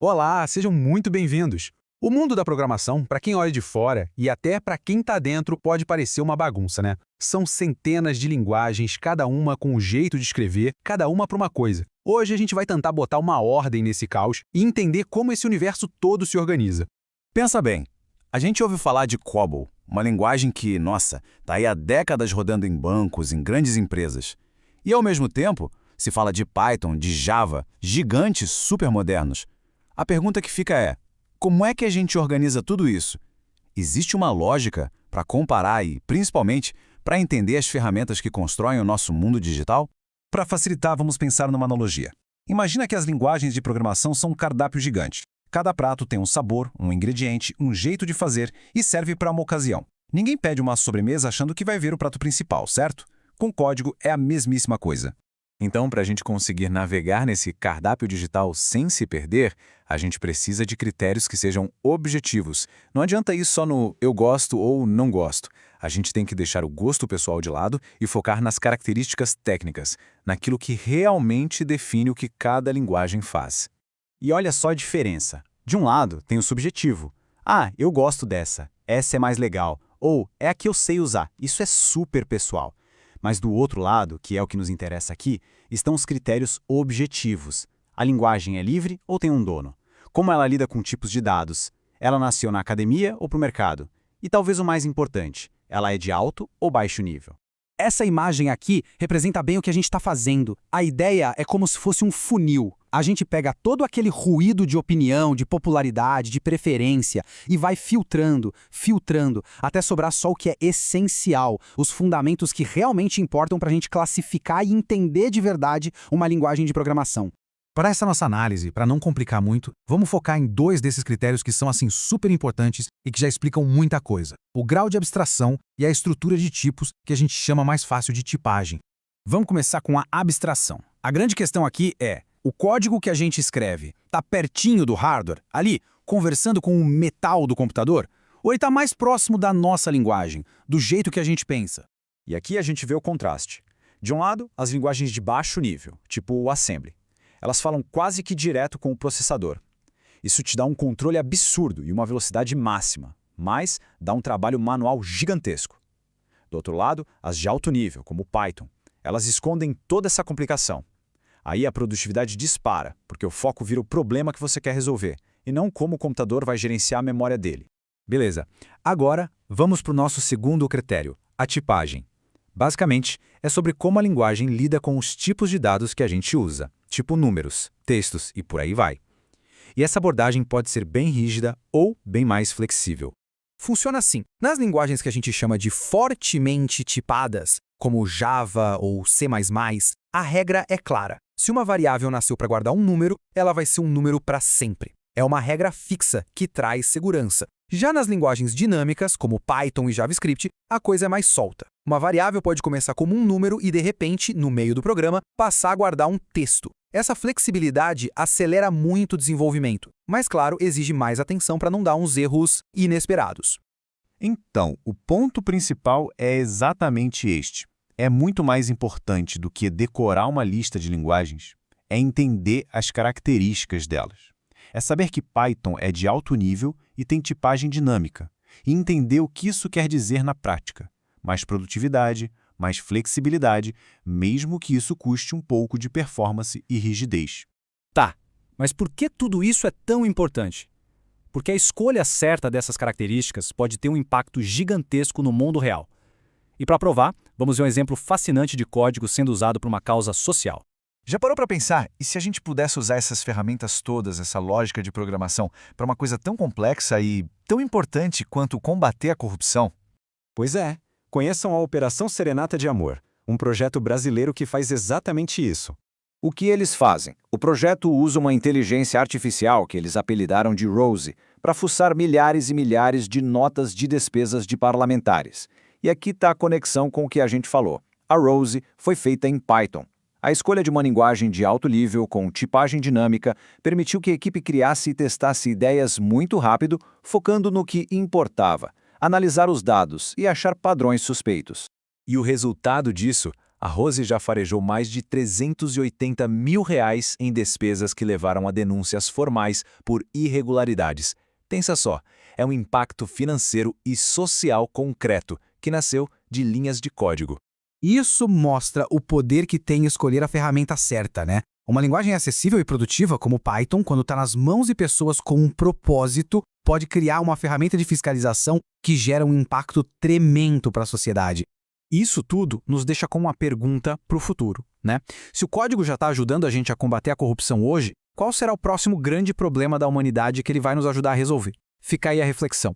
Olá, sejam muito bem-vindos. O mundo da programação, para quem olha de fora e até para quem está dentro, pode parecer uma bagunça, né? São centenas de linguagens, cada uma com um jeito de escrever, cada uma para uma coisa. Hoje a gente vai tentar botar uma ordem nesse caos e entender como esse universo todo se organiza. Pensa bem, a gente ouve falar de COBOL, uma linguagem que, nossa, está aí há décadas rodando em bancos, em grandes empresas. E, ao mesmo tempo, se fala de Python, de Java, gigantes supermodernos. A pergunta que fica é, como é que a gente organiza tudo isso? Existe uma lógica para comparar e, principalmente, para entender as ferramentas que constroem o nosso mundo digital? Para facilitar, vamos pensar numa analogia. Imagina que as linguagens de programação são um cardápio gigante. Cada prato tem um sabor, um ingrediente, um jeito de fazer e serve para uma ocasião. Ninguém pede uma sobremesa achando que vai ver o prato principal, certo? Com código é a mesmíssima coisa. Então, para a gente conseguir navegar nesse cardápio digital sem se perder, a gente precisa de critérios que sejam objetivos. Não adianta ir só no eu gosto ou não gosto. A gente tem que deixar o gosto pessoal de lado e focar nas características técnicas, naquilo que realmente define o que cada linguagem faz. E olha só a diferença. De um lado, tem o subjetivo. Ah, eu gosto dessa, essa é mais legal. Ou, é a que eu sei usar, isso é super pessoal. Mas do outro lado, que é o que nos interessa aqui, estão os critérios objetivos. A linguagem é livre ou tem um dono? Como ela lida com tipos de dados? Ela nasceu na academia ou para o mercado? E talvez o mais importante, ela é de alto ou baixo nível? Essa imagem aqui representa bem o que a gente está fazendo. A ideia é como se fosse um funil. A gente pega todo aquele ruído de opinião, de popularidade, de preferência e vai filtrando, até sobrar só o que é essencial, os fundamentos que realmente importam para a gente classificar e entender de verdade uma linguagem de programação. Para essa nossa análise, para não complicar muito, vamos focar em dois desses critérios que são assim super importantes e que já explicam muita coisa. O grau de abstração e a estrutura de tipos, que a gente chama mais fácil de tipagem. Vamos começar com a abstração. A grande questão aqui é, o código que a gente escreve está pertinho do hardware, ali, conversando com o metal do computador? Ou ele está mais próximo da nossa linguagem, do jeito que a gente pensa? E aqui a gente vê o contraste. De um lado, as linguagens de baixo nível, tipo o Assembly. Elas falam quase que direto com o processador. Isso te dá um controle absurdo e uma velocidade máxima, mas dá um trabalho manual gigantesco. Do outro lado, as de alto nível, como o Python, elas escondem toda essa complicação. Aí a produtividade dispara, porque o foco vira o problema que você quer resolver, e não como o computador vai gerenciar a memória dele. Beleza. Agora, vamos para o nosso segundo critério, a tipagem. Basicamente, é sobre como a linguagem lida com os tipos de dados que a gente usa, tipo números, textos e por aí vai. E essa abordagem pode ser bem rígida ou bem mais flexível. Funciona assim. Nas linguagens que a gente chama de fortemente tipadas, como Java ou C++, a regra é clara. Se uma variável nasceu para guardar um número, ela vai ser um número para sempre. É uma regra fixa que traz segurança. Já nas linguagens dinâmicas, como Python e JavaScript, a coisa é mais solta. Uma variável pode começar como um número e, de repente, no meio do programa, passar a guardar um texto. Essa flexibilidade acelera muito o desenvolvimento, mas, claro, exige mais atenção para não dar uns erros inesperados. Então, o ponto principal é exatamente este. É muito mais importante do que decorar uma lista de linguagens, é entender as características delas. É saber que Python é de alto nível e tem tipagem dinâmica, e entender o que isso quer dizer na prática. Mais produtividade, mais flexibilidade, mesmo que isso custe um pouco de performance e rigidez. Tá, mas por que tudo isso é tão importante? Porque a escolha certa dessas características pode ter um impacto gigantesco no mundo real. E para provar, vamos ver um exemplo fascinante de código sendo usado por uma causa social. Já parou para pensar, e se a gente pudesse usar essas ferramentas todas, essa lógica de programação, para uma coisa tão complexa e tão importante quanto combater a corrupção? Pois é, conheçam a Operação Serenata de Amor, um projeto brasileiro que faz exatamente isso. O que eles fazem? O projeto usa uma inteligência artificial que eles apelidaram de Rose para fuçar milhares e milhares de notas de despesas de parlamentares. E aqui está a conexão com o que a gente falou. A Rose foi feita em Python. A escolha de uma linguagem de alto nível com tipagem dinâmica permitiu que a equipe criasse e testasse ideias muito rápido, focando no que importava, analisar os dados e achar padrões suspeitos. E o resultado disso, A Rose já farejou mais de R$380 mil em despesas que levaram a denúncias formais por irregularidades. Pensa só, é um impacto financeiro e social concreto que nasceu de linhas de código. Isso mostra o poder que tem escolher a ferramenta certa, né? Uma linguagem acessível e produtiva como Python, quando está nas mãos de pessoas com um propósito, pode criar uma ferramenta de fiscalização que gera um impacto tremendo para a sociedade. Isso tudo nos deixa com uma pergunta para o futuro, né? Se o código já está ajudando a gente a combater a corrupção hoje, qual será o próximo grande problema da humanidade que ele vai nos ajudar a resolver? Fica aí a reflexão.